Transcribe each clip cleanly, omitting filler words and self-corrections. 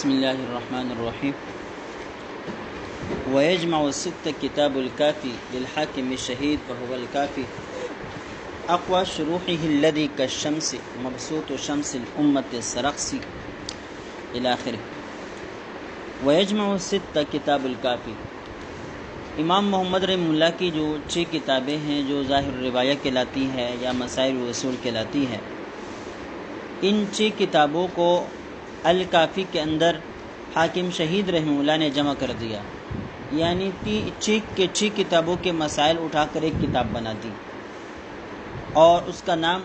بسم اللہ الرحمن الرحیم ويجمع الست كتاب الكافي للحاكم الشهيد فهو الكافي أقوى شروحه الذي كالشمس مبسوط شمس الأمة السرخسي إلى آخره. ويجمع الست كتاب الكافي، امام محمد رحمہ اللہ کی جو 6 کتابیں ہیں جو ظاہر روایہ کہلاتی ہیں یا مسائل و اصول کہلاتی ہیں، ان 6 کتابوں کو الکافی کے اندر حاکم شہید رحمہ اللہ نے جمع کر دیا، یعنی 6 کتابوں کے مسائل اٹھا کر ایک کتاب بنا دی اور اس کا نام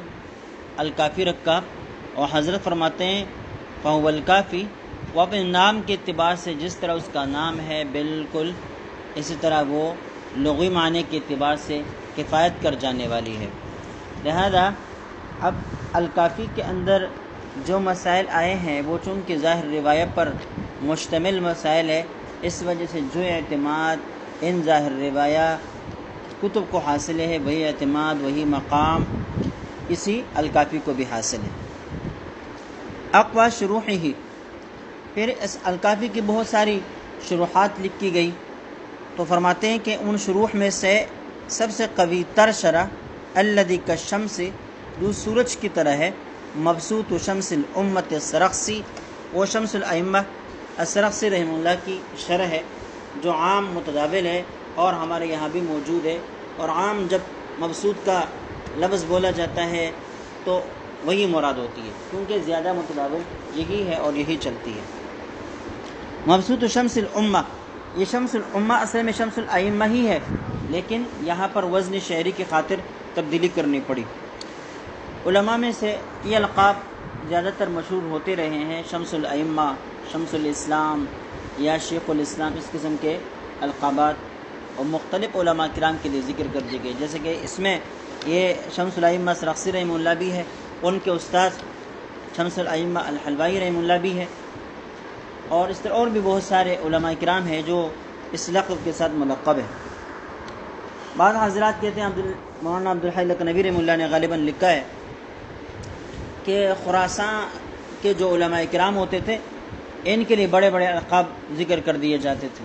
الکافی رکھا. اور حضرت فرماتے ہیں فہو الکافی، وہ اپنے نام کے اعتبار سے جس طرح اس کا نام ہے بالکل اسی طرح وہ لغوی معنی کے اعتبار سے کفایت کر جانے والی ہے. لہذا اب الکافی کے اندر جو مسائل آئے ہیں وہ چونکہ ظاہر روایت پر مشتمل مسائل ہے، اس وجہ سے جو اعتماد ان ظاہر روایہ کتب کو حاصل ہے وہی اعتماد وہی مقام اسی الکافی کو بھی حاصل ہے. اقوا شروحی، پھر اس الکافی کی بہت ساری شروحات لکھی گئی، تو فرماتے ہیں کہ ان شروح میں سے سب سے قوی تر شرح الذی کالشمس، جو سورج کی طرح ہے، مبسوط شمس الامت السرخسی، وہ شمس الائمہ السرخسی رحمہ اللہ کی شرح ہے جو عام متداول ہے اور ہمارے یہاں بھی موجود ہے. اور عام جب مبسوط کا لفظ بولا جاتا ہے تو وہی مراد ہوتی ہے، کیونکہ زیادہ متداول یہی ہے اور یہی چلتی ہے. مبسوط شمس الامہ، یہ شمس الامہ اصل میں شمس الائمہ ہی ہے، لیکن یہاں پر وزن شعری کی خاطر تبدیلی کرنی پڑی. علماء میں سے یہ القاب زیادہ تر مشہور ہوتے رہے ہیں، شمس الائمہ، شمس الاسلام یا شیخ الاسلام، اس قسم کے القابات اور مختلف علماء کرام کے لیے ذکر کر دیے گئے. جیسے کہ اس میں یہ شمس الائمہ سرخسی رحمہ اللہ بھی ہے، ان کے استاد شمس الائمہ الحلوائی رحمہ اللہ بھی ہے، اور اس طرح اور بھی بہت سارے علماء کرام ہیں جو اس لقب کے ساتھ ملقب ہیں. بعض حضرات کہتے ہیں مولانا عبدالحی لکھنوی رحمہ اللہ نے غالباً لکھا ہے کہ خراساں کے جو علماء کرام ہوتے تھے ان کے لیے بڑے بڑے القاب ذکر کر دیے جاتے تھے.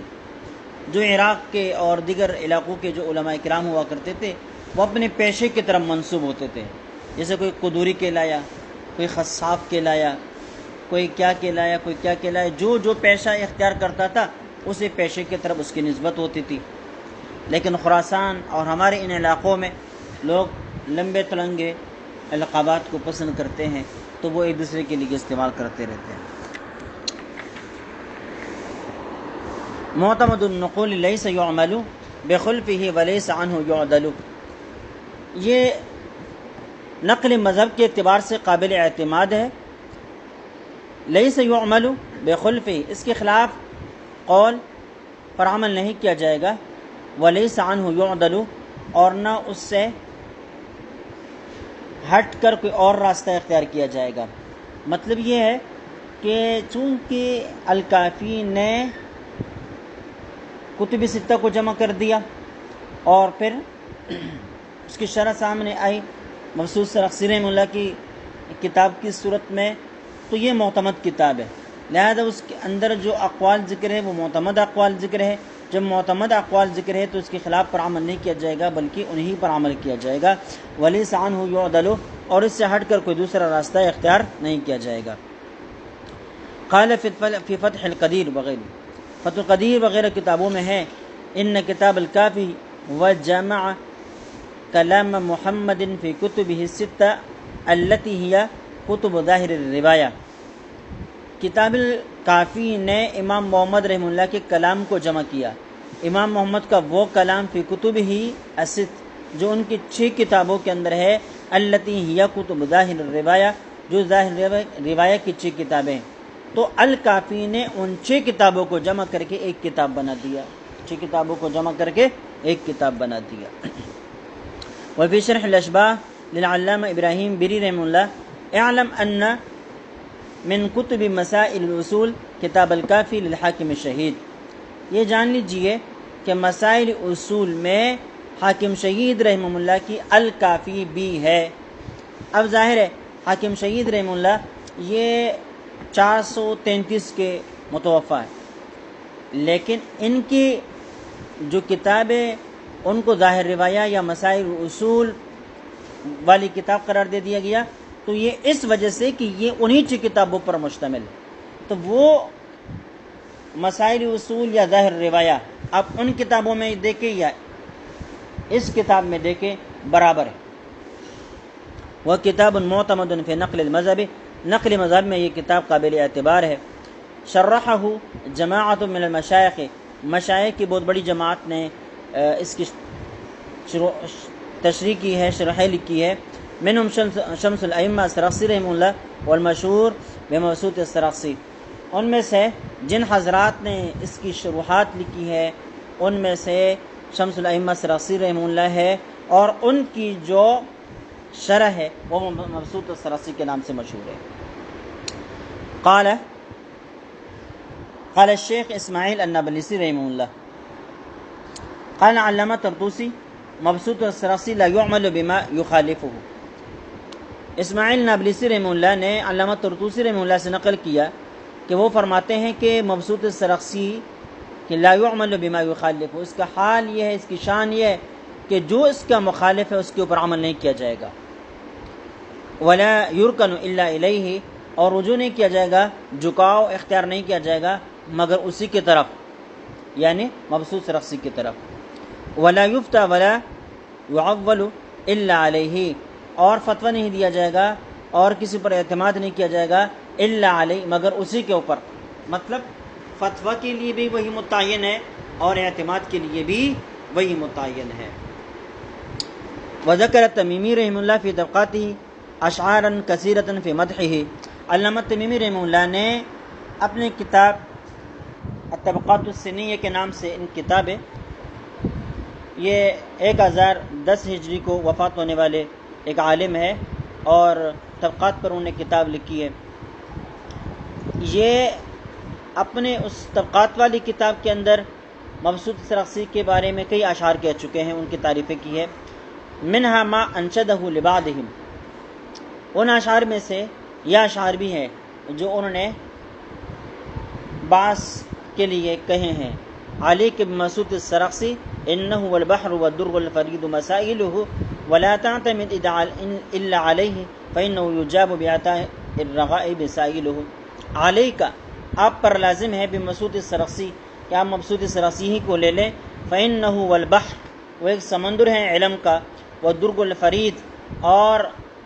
جو عراق کے اور دیگر علاقوں کے جو علماء کرام ہوا کرتے تھے وہ اپنے پیشے کی طرف منسوب ہوتے تھے، جیسے کوئی قدوری کہلایا، کوئی خصاف کہلایا، کوئی کیا کہلایا، کوئی کیا کہلایا. جو پیشہ اختیار کرتا تھا اسے پیشے کی طرف اس کی نسبت ہوتی تھی. لیکن خراسان اور ہمارے ان علاقوں میں لوگ لمبے تلنگے القابات کو پسند کرتے ہیں تو وہ ایک دوسرے کے لیے استعمال کرتے رہتے ہیں. معتمد النقول لیس یعمل بخلفہ ولیس عنہ یعدل، یہ نقل مذہب کے اعتبار سے قابل اعتماد ہے. لیس یعمل بخلفہ، اس کے خلاف قول پر عمل نہیں کیا جائے گا. ولیس عنہ یعدل، اور نہ اس سے ہٹ کر کوئی اور راستہ اختیار کیا جائے گا. مطلب یہ ہے کہ چونکہ الکافی نے کتب ستہ کو جمع کر دیا اور پھر اس کی شرح سامنے آئی مبسوط سرخسی رحمہ اللہ کی کتاب کی صورت میں، تو یہ معتمد کتاب ہے. لہذا اس کے اندر جو اقوال ذکر ہے وہ معتمد اقوال ذکر ہے. جب معتمد اقوال ذکر ہے تو اس کے خلاف پر عمل نہیں کیا جائے گا بلکہ انہی پر عمل کیا جائے گا. ولیس عنہ یعدل، اور اس سے ہٹ کر کوئی دوسرا راستہ اختیار نہیں کیا جائے گا. قال فی فتح القدیر وغیرہ، فتح القدیر وغیرہ کتابوں میں ہے ان کتاب الکافی وجمع کلام محمد فی کتبہ الستہ التی ہی کتب ظاہر الروایہ. کتاب الکافی نے امام محمد رحمہ اللہ کے کلام کو جمع کیا. امام محمد کا وہ کلام فی کتب ہی الست، جو ان کی 6 کتابوں کے اندر ہے، التی ہی کتب ظاہر الروایہ، جو ظاہر روایہ کی 6 کتابیں. تو الکافی نے ان 6 کتابوں کو جمع کر کے ایک کتاب بنا دیا، 6 کتابوں کو جمع کر کے ایک کتاب بنا دیا. وفی شرح الاشباح للعلامہ ابراہیم بری رحمہ اللہ، اعلم ان من کتب مسائل الاصول کتاب الکافی للحاکم الشہید، یہ جان لیجئے کہ مسائل اصول میں حاکم شہید رحمہ اللہ کی الکافی بھی ہے. اب ظاہر ہے حاکم شہید رحمہ اللہ یہ 433 کے متوفا ہے، لیکن ان کی جو کتابیں ان کو ظاہر روایہ یا مسائل اصول والی کتاب قرار دے دیا گیا، تو یہ اس وجہ سے کہ یہ انہی چھ کتابوں پر مشتمل ہے، تو وہ مسائل اصول یا ظاہر روایہ آپ ان کتابوں میں دیکھیں یا اس کتاب میں دیکھیں برابر ہے۔ وہ کتاب معتمد فی نقل المذہب، نقل مذہب میں یہ کتاب قابل اعتبار ہے۔ شرحہ جماعت من المشائخ، مشائخ کی بہت بڑی جماعت نے اس کی تشریح کی ہے، شرح لکھی ہے۔ منہم شمس الائمہ السرخسی رحمہ اللہ والمشہور بمبسوط السرخسی، ان میں سے جن حضرات نے اس کی شروحات لکھی ہے ان میں سے شمس الائمہ السرخسی رحمہ اللہ ہے، اور ان کی جو شرح ہے وہ مبسوط السرخسی کے نام سے مشہور ہے۔ قال الشیخ اسماعیل النابلسی رحمہ اللہ، قال علامہ طرطوسی مبسوط السرخسی لا يعمل بما يخالفه۔ اسماعیل نابلسی رحمہ اللہ نے علامہ طرطوسی رحمہ اللہ سے نقل کیا کہ وہ فرماتے ہیں کہ مبسوط السرخسی کہ لا يعمل بما يخالفه، اس کا حال یہ ہے، اس کی شان یہ ہے کہ جو اس کا مخالف ہے اس کے اوپر عمل نہیں کیا جائے گا۔ ولا يركن الا الیہ، اور رجوع نہیں کیا جائے گا، جھکاؤ اختیار نہیں کیا جائے گا مگر اسی کی طرف، یعنی مبسوط سرخسی کی طرف۔ ولا یفتى ولا يعول الا علیہ، اور فتویٰ نہیں دیا جائے گا اور کسی پر اعتماد نہیں کیا جائے گا الا علیہ، مگر اسی کے اوپر، مطلب فتویٰ کے لیے بھی وہی متعین ہے اور اعتماد کے لیے بھی وہی متعین ہے۔ وذکر التمیمی رحمہ اللہ فی طبقاتہ اشعارا کثیرۃ فی مدحہ، علامہ تمیمی رحمہ اللہ نے اپنی کتاب الطبقات السنیہ کے نام سے ان کتابیں، یہ 1010 ہجری کو وفات ہونے والے ایک عالم ہے اور طبقات پر انہوں نے کتاب لکھی ہے۔ یہ اپنے اس طبقات والی کتاب کے اندر مبسوط سرخسی کے بارے میں کئی اشعار کہہ چکے ہیں، ان کی تعریفیں کی ہے۔ منہا ما انشدہ لبعضہم، ان اشعار میں سے یہ اشعار بھی ہیں جو انہوں نے بعض کے لیے کہے ہیں۔ علیک بمبسوط السرخسی انہ والبحر والدر الفرید مسائلہ ولا تعتمد الا علیہ فانہ یجاب بعطاء الرغائب سائلہ۔ علیک، آپ پر لازم ہے بمبسوط السرخسی کہ آپ مبسوط سرخسی ہی کو لے لیں۔ فانہ والبحر، وہ ایک سمندر ہے علم کا، والدر الفرید، اور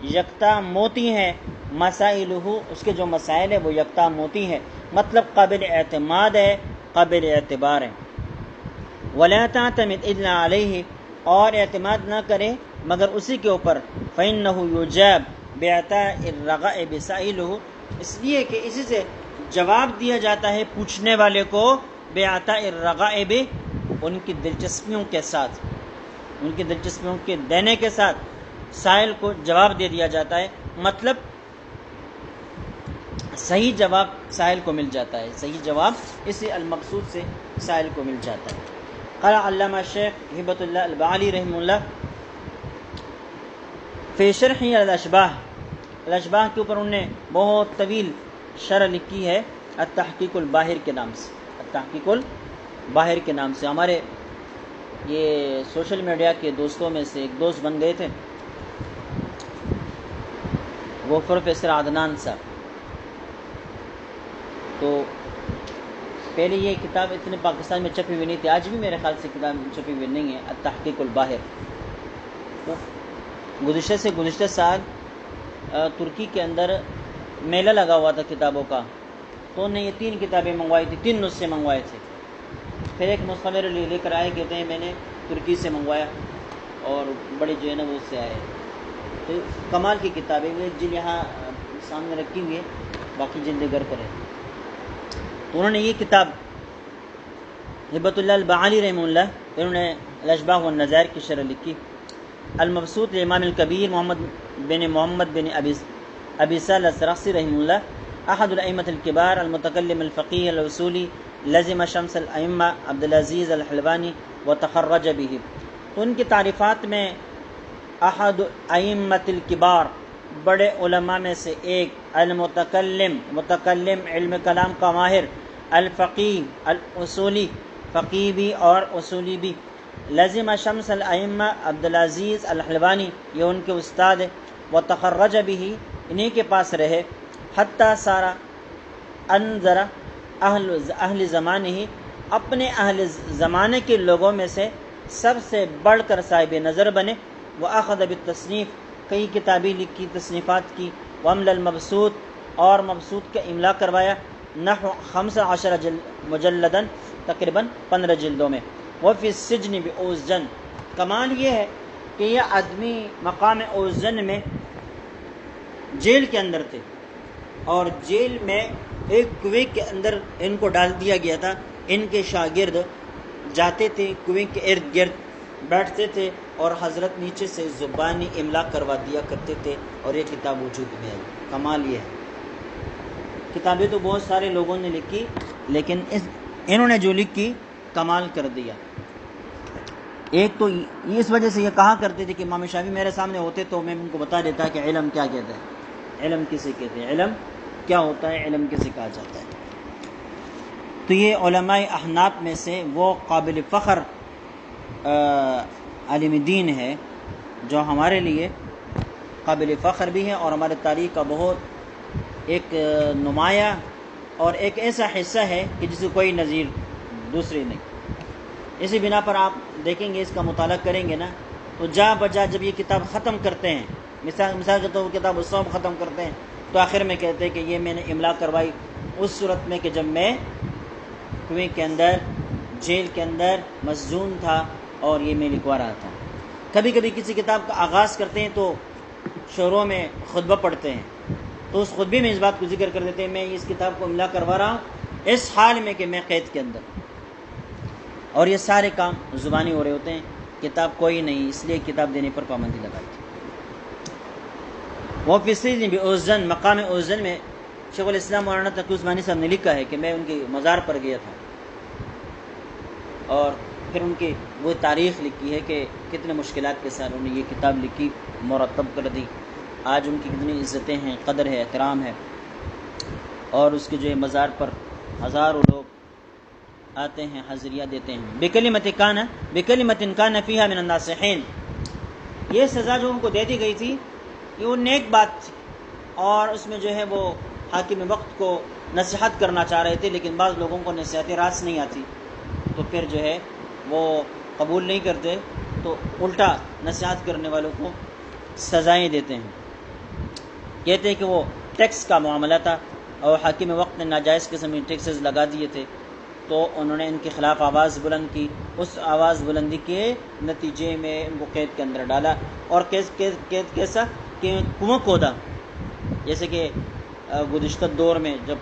یکتا موتی ہے، مسائلہ، اس کے جو مسائل ہیں وہ یکتا موتی ہے، مطلب قابل اعتماد ہے، قابل اعتبار ہے۔ ولا تعتمد الا علیہ، اور اعتماد نہ کرے مگر اسی کے اوپر۔ فإنہ یجاب بعطاء الرغائب سائلہ، اس لیے کہ اسی سے جواب دیا جاتا ہے پوچھنے والے کو، بعطاء الرغائب، ان کی دلچسپیوں کے ساتھ، ان کی دلچسپیوں کے دینے کے ساتھ سائل کو جواب دے دیا جاتا ہے، مطلب صحیح جواب سائل کو مل جاتا ہے، صحیح جواب اسی المقصود سے سائل کو مل جاتا ہے۔ قال علامہ شیخ ہبۃ اللہ البعلی رحمہ اللہ فی شرح الاشباہ، الاشباہ کے اوپر انہوں نے بہت طویل شرح لکھی ہے التحقیق الباہر کے نام سے، التحقیق الباہر کے نام سے۔ ہمارے یہ سوشل میڈیا کے دوستوں میں سے ایک دوست بن گئے تھے، وہ پروفیسر عدنان صاحب۔ تو پہلے یہ کتاب اتنے پاکستان میں چھپی ہوئی نہیں تھی، آج بھی میرے خیال سے کتاب چھپی ہوئی نہیں ہے، التحقیق الباہر۔ تو گزشتہ سال ترکی کے اندر میلہ لگا ہوا تھا کتابوں کا، تو انہوں نے یہ 3 کتابیں منگوائی تھی، 3 نسخے منگوائے تھے۔ پھر ایک نسخہ میرے لے کر آئے، کہتے ہیں میں نے ترکی سے منگوایا اور بڑے جو ہے نا وہ اس سے آئے۔ تو کمال کی کتابیں، وہ ایک جلد یہاں سامنے رکھی ہوئی ہے، باقی جلد گھر پر ہے۔ تو انہوں نے یہ کتاب ہبۃ اللہ البعلی رحمہ اللہ، انہوں نے الاشباہ والنظائر کی شرح لکھی۔ المبسوط امام الکبیر محمد بن ابی سہل السرخسی رحمہ اللہ، احد الائمۃ الکبار المتکلم الفقیہ الاصولی، لزم شمس الائمہ عبد العزیز الحلوانی وتخرج به۔ تو ان کی تعریفات میں احد ائمۃ الکبار، بڑے علماء میں سے ایک، المتکلم، متکلم، علم کلام کا ماہر، الفقی الاصولی، فقی بھی اور اصولی بھی، لزم شمس الائمہ عبدالعزیز الحلوانی، یہ ان کے استاد ہے، وتخرج بھی، انہی کے پاس رہے، حتیٰ سارا انظر اہل زمانہ ہی، اپنے اہل زمانے کے لوگوں میں سے سب سے بڑھ کر صاحب نظر بنے، وأخذ بالتصنیف، کئی کتابیں لکھی، تصنیفات کی، واملا المبسوط، اور مبسوط کا املا کروایا، نحو 15 مجلداً، تقریباً 15 جلدوں میں، وفی السجن بأوزجن، کمال یہ ہے کہ یہ آدمی مقام اوزجن میں جیل کے اندر تھے، اور جیل میں ایک کنویں کے اندر ان کو ڈال دیا گیا تھا، ان کے شاگرد جاتے تھے کنویں کے ارد گرد بیٹھتے تھے اور حضرت نیچے سے زبانی املا کروا دیا کرتے تھے، اور یہ کتاب وجود میں آئی۔ کمال یہ ہے، کتابیں تو بہت سارے لوگوں نے لکھی، لیکن انہوں نے جو لکھی کمال کر دیا۔ ایک تو اس وجہ سے یہ کہا کرتے تھے کہ امام شافعی میرے سامنے ہوتے تو میں ان کو بتا دیتا کہ علم کیا کہتا ہے، علم کسے کہتے ہیں، علم کیا ہوتا ہے، علم کسے کہا جاتا ہے۔ تو یہ علماء احناف میں سے وہ قابل فخر عالم دین ہے جو ہمارے لیے قابل فخر بھی ہے، اور ہمارے تاریخ کا بہت ایک نمایاں اور ایک ایسا حصہ ہے کہ جس کو کوئی نظیر دوسری نہیں۔ اسی بنا پر آپ دیکھیں گے، اس کا مطالعہ کریں گے نا، تو جا بجا جب یہ کتاب ختم کرتے ہیں، مثال کے طور پر کتاب الصوم ختم کرتے ہیں، تو آخر میں کہتے ہیں کہ یہ میں نے املا کروائی اس صورت میں کہ جب میں کنویں کے اندر، جیل کے اندر مسجون تھا، اور یہ میں لکھوا رہا تھا۔ کبھی کبھی کسی کتاب کا آغاز کرتے ہیں تو شروع میں خطبہ پڑھتے ہیں، تو اس خطبے میں اس بات کو ذکر کر دیتے ہیں میں اس کتاب کو املا کروا رہا ہوں اس حال میں کہ میں قید کے اندر، اور یہ سارے کام زبانی ہو رہے ہوتے ہیں، کتاب کوئی نہیں، اس لیے کتاب دینے پر پابندی لگائی تھی۔ وہ فی السجن بأوزجن، مقام اوزجن میں شیخ الاسلام مولانا تقی عثمانی صاحب نے لکھا ہے کہ میں ان کے مزار پر گیا تھا، اور پھر ان کی وہ تاریخ لکھی ہے کہ کتنے مشکلات کے ساتھ انہوں نے یہ کتاب لکھی، مرتب کر دی، آج ان کی کتنی عزتیں ہیں، قدر ہے، احترام ہے، اور اس کے جو ہے مزار پر ہزاروں لوگ آتے ہیں، حاضریہ دیتے ہیں۔ بکلمۃ کان فیہا من الناصحین، یہ سزا جو ان کو دے دی گئی تھی یہ وہ نیک بات تھی، اور اس میں جو ہے وہ حاکم وقت کو نصیحت کرنا چاہ رہے تھے، لیکن بعض لوگوں کو نصیحت راست نہیں آتی، تو پھر جو ہے وہ قبول نہیں کرتے، تو الٹا نصیحت کرنے والوں کو سزائیں دیتے ہیں۔ کہتے ہیں کہ وہ ٹیکس کا معاملہ تھا، اور حاکم وقت نے ناجائز قسم کے ٹیکسز لگا دیے تھے، تو انہوں نے ان کے خلاف آواز بلند کی، اس آواز بلندی کے نتیجے میں ان کو قید کے اندر ڈالا، اور کیسا کہ کنواں کھودا، جیسے کہ گزشتہ دور میں جب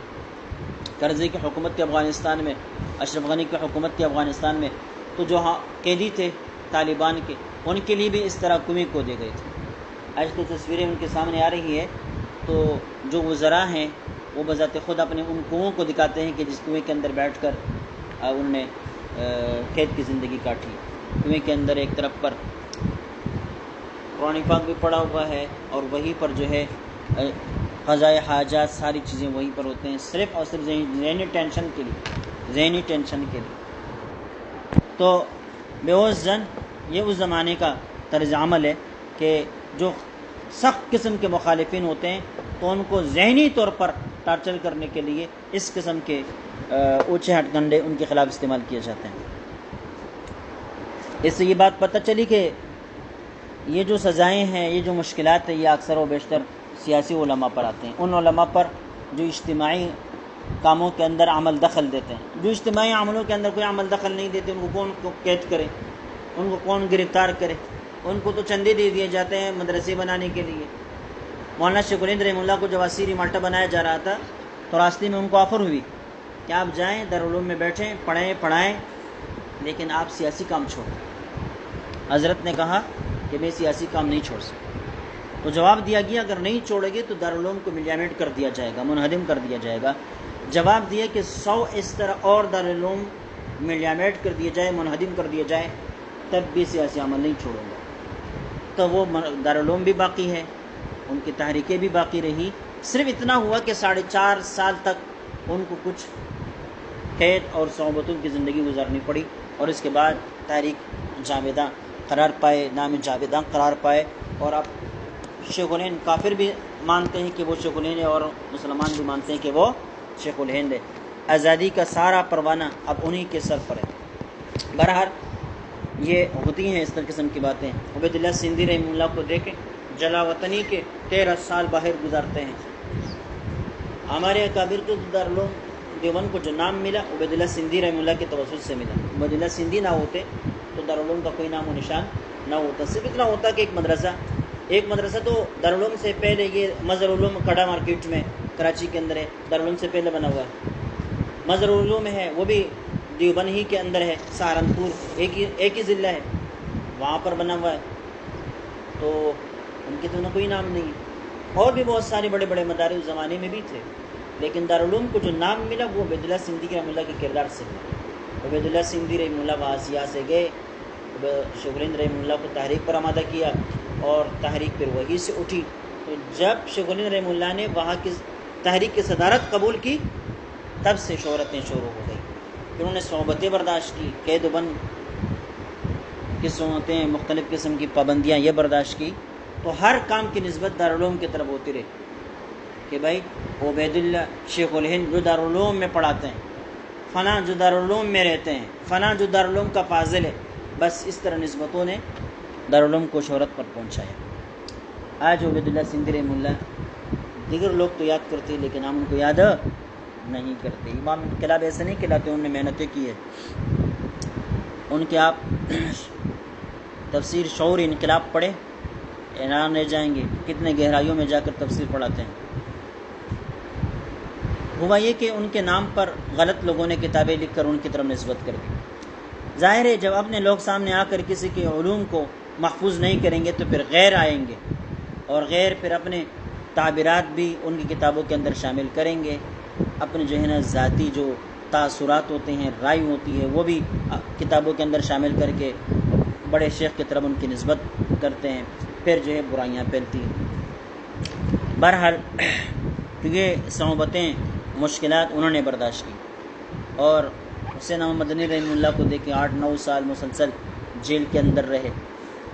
کرزئی کی حکومت تھی افغانستان میں، اشرف غنی کی حکومت تھی افغانستان میں، تو جو قیدی تھے طالبان کے، ان کے لیے بھی اس طرح کنویں کھودے گئے تھے۔ آج تو تصویریں ان کے سامنے آ رہی ہے، تو جو وزراء ہیں وہ بذات خود اپنے ان کنووں کو دکھاتے ہیں کہ جس کنویں کے اندر بیٹھ کر انہوں نے قید کی زندگی کاٹی۔ کنویں کے اندر ایک طرف پر قرآن پاک بھی پڑا ہوا ہے، اور وہیں پر جو ہے قضائے حاجات ساری چیزیں وہیں پر ہوتے ہیں، صرف اور صرف ذہنی ٹینشن کے لیے۔ تو بأوزجن یہ اس زمانے کا طرز عمل ہے کہ جو سخت قسم کے مخالفین ہوتے ہیں تو ان کو ذہنی طور پر ٹارچر کرنے کے لیے اس قسم کے اونچے ہتھ کنڈے ان کے خلاف استعمال کیے جاتے ہیں۔ اس سے یہ بات پتہ چلی کہ یہ جو سزائیں ہیں، یہ جو مشکلات ہیں، یہ اکثر و بیشتر سیاسی علماء پر آتے ہیں، ان علماء پر جو اجتماعی کاموں کے اندر عمل دخل دیتے ہیں۔ جو اجتماعی عملوں کے اندر کوئی عمل دخل نہیں دیتے، ان کو کون قید کرے، ان کو کون گرفتار کرے؟ ان کو تو چندے دے دیے جاتے ہیں مدرسے بنانے کے لیے۔ مولانا شیخ الہند رحمہ اللہ کو جب اسیری مالٹا بنایا جا رہا تھا تو راستے میں ان کو آفر ہوئی کہ آپ جائیں دارالعلوم میں بیٹھیں، پڑھائیں، لیکن آپ سیاسی کام چھوڑیں۔ حضرت نے کہا کہ میں سیاسی کام نہیں چھوڑ سکتا، تو جواب دیا گیا اگر نہیں چھوڑے گے تو دارالعلوم کو ملیامٹ کر دیا جائے گا، منہدم کر دیا جائے گا۔ جواب دیا کہ 100 اس طرح اور دارالعلوم ملیامٹ کر دیا جائے، منہدم کر دیا جائے، تب بھی سیاسی عمل نہیں چھوڑوں گا۔ تو وہ دارالعلوم بھی باقی ہے، ان کی تحریکیں بھی باقی رہی، صرف اتنا ہوا کہ 4.5 سال تک ان کو کچھ قید اور صعوبتوں کی زندگی گزارنی پڑی، اور اس کے بعد تحریک جاویداں قرار پائے، نام جاویداں قرار پائے، اور اب شیخ الہند کافر بھی مانتے ہیں کہ وہ شیخ الہند ہے، اور مسلمان بھی مانتے ہیں کہ وہ شیخ الہند ہے۔ آزادی کا سارا پروانہ اب انہی کے سر پر ہے۔ بہرحال یہ ہوتی ہیں اس طرح قسم کی باتیں۔ عبید اللہ سندھی رحمہ اللہ کو دیکھیں، جلا وطنی کے 13 سال باہر گزارتے ہیں۔ ہمارے اکابر کو دارالعلوم دیوبند کو جو نام ملا عبید اللہ سندھی رحمہ اللہ کے توسط سے ملا۔ عبید اللہ سندھی نہ ہوتے تو دارالعلوم کا کوئی نام و نشان نہ ہوتا۔ صرف اتنا ہوتا کہ ایک مدرسہ تو دارالعلوم سے پہلے، یہ مظہر العلوم کھڑا مارکیٹ میں کراچی کے اندر ہے، دارالعلوم سے پہلے بنا ہوا ہے۔ مظہر العلوم ہے وہ بھی دیوبند ہی کے اندر ہے، سہارنپور ایک ہی ضلع ہے، وہاں پر بنا ہوا ہے، تو ان کے تو کوئی نام نہیں ہے۔ اور بھی بہت سارے بڑے بڑے مدارس زمانے میں بھی تھے، لیکن دارالعلوم کو جو نام ملا وہ عبید اللہ سندھی رحمہ اللہ کے کردار سے ملا۔ عبید اللہ سندھی رحمہ اللہ وہاں سیاہ سے گئے، شیخ الہند رحمہ اللہ کو تحریک پر آمادہ کیا، اور تحریک پھر وہی سے اٹھی۔ تو جب شیخ الہند رحمہ اللہ نے وہاں کی تحریک کی صدارت قبول کی، تب سے شہرتیں شروع ہو گئی۔ پھر انہوں نے صحبتیں برداشت کی، قید و بند کی صحبتیں، مختلف قسم کی پابندیاں یہ برداشت کی، تو ہر کام کی نسبت دارالعلوم کی طرف ہوتی رہی کہ بھائی عبید اللہ شیخ الہند جو دارالعلوم میں پڑھاتے ہیں، فلاں جو دارالعلوم میں رہتے ہیں، فلاں جو دارالعلوم کا فاضل ہے، بس اس طرح نسبتوں نے دارالعلوم کو شہرت پر پہنچایا۔ آج عبید اللہ سندھی رحمہ اللہ دیگر لوگ تو یاد کرتے ہیں، لیکن ہم ان کو یاد نہیں کرتے۔ امام انقلاب ایسے نہیں کہلاتے، انہوں نے محنتیں کی ہے۔ ان کے آپ تفسیر شعور انقلاب پڑھیں، حیران رہ جائیں گے کتنے گہرائیوں میں جا کر تفسیر پڑھاتے ہیں۔ ہوا یہ کہ ان کے نام پر غلط لوگوں نے کتابیں لکھ کر ان کی طرف نسبت کر دی۔ ظاہر ہے جب اپنے لوگ سامنے آ کر کسی کے علوم کو محفوظ نہیں کریں گے تو پھر غیر آئیں گے، اور غیر پھر اپنے تعبیرات بھی ان کی کتابوں کے اندر شامل کریں گے، اپنے جو ہے نا ذاتی جو تاثرات ہوتے ہیں، رائے ہوتی ہے، وہ بھی کتابوں کے اندر شامل کر کے بڑے شیخ کی طرف ان کی نسبت کرتے ہیں، پھر جو ہے برائیاں پھیلتی ہیں۔ بہرحال یہ صعوبتیں، مشکلات انہوں نے برداشت کی، اور حسین احمد مدنی رحمہ اللہ کو دیکھیں 8-9 سال مسلسل جیل کے اندر رہے،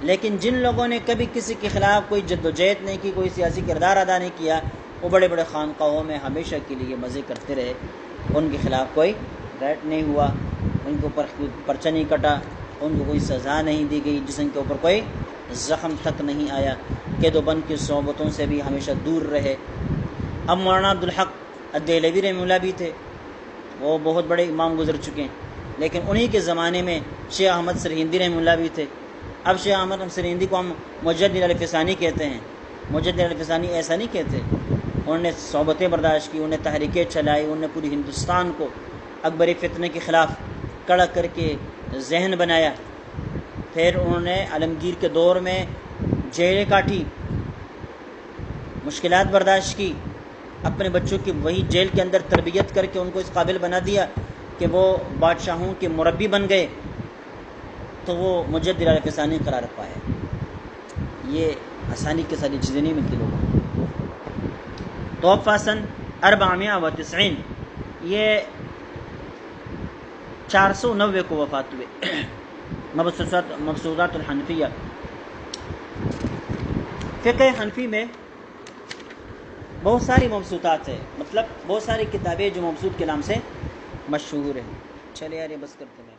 لیکن جن لوگوں نے کبھی کسی کے خلاف کوئی جدوجہد نہیں کی، کوئی سیاسی کردار ادا نہیں کیا، وہ بڑے بڑے خانقاہوں میں ہمیشہ کے لیے مزے کرتے رہے، ان کے خلاف کوئی ریٹ نہیں ہوا، ان کے اوپر پرچہ نہیں کٹا، ان کو کوئی سزا نہیں دی گئی، جسم کے اوپر کوئی زخم تک نہیں آیا، قید و بند کی صحبتوں سے بھی ہمیشہ دور رہے۔ اب مولانا عبدالحق الدہلوی رحمہ اللہ بھی تھے، وہ بہت بڑے امام گزر چکے ہیں، لیکن انہی کے زمانے میں شیخ احمد سرہندی رحمہ اللہ بھی تھے۔ اب شیخ احمد سرہندی کو ہم مجدد الفسانی کہتے ہیں، مجدد الفسانی ایسا نہیں کہتے، انہوں نے صحبتیں برداشت کی، انہوں نے تحریکیں چلائی، انہوں نے پوری ہندوستان کو اکبری فتنے کے خلاف کڑا کر کے ذہن بنایا، پھر انہوں نے عالمگیر کے دور میں جیلیں کاٹی، مشکلات برداشت کی، اپنے بچوں کی وہی جیل کے اندر تربیت کر کے ان کو اس قابل بنا دیا کہ وہ بادشاہوں کے مربی بن گئے، تو وہ مجدد الفسانی قرار پائے۔ یہ آسانی کے ساری چیزیں نہیں ملتی لوگوں کو۔ توفیٰ سن 490، یہ 490 کو وفات ہوئے۔ مبسوطات الحنفیہ، فقہ حنفی میں بہت ساری مبسوطات ہیں، مطلب بہت ساری کتابیں جو مبسوط کے نام سے مشہور ہیں۔ چلے یار یہ بس کرتے ہیں۔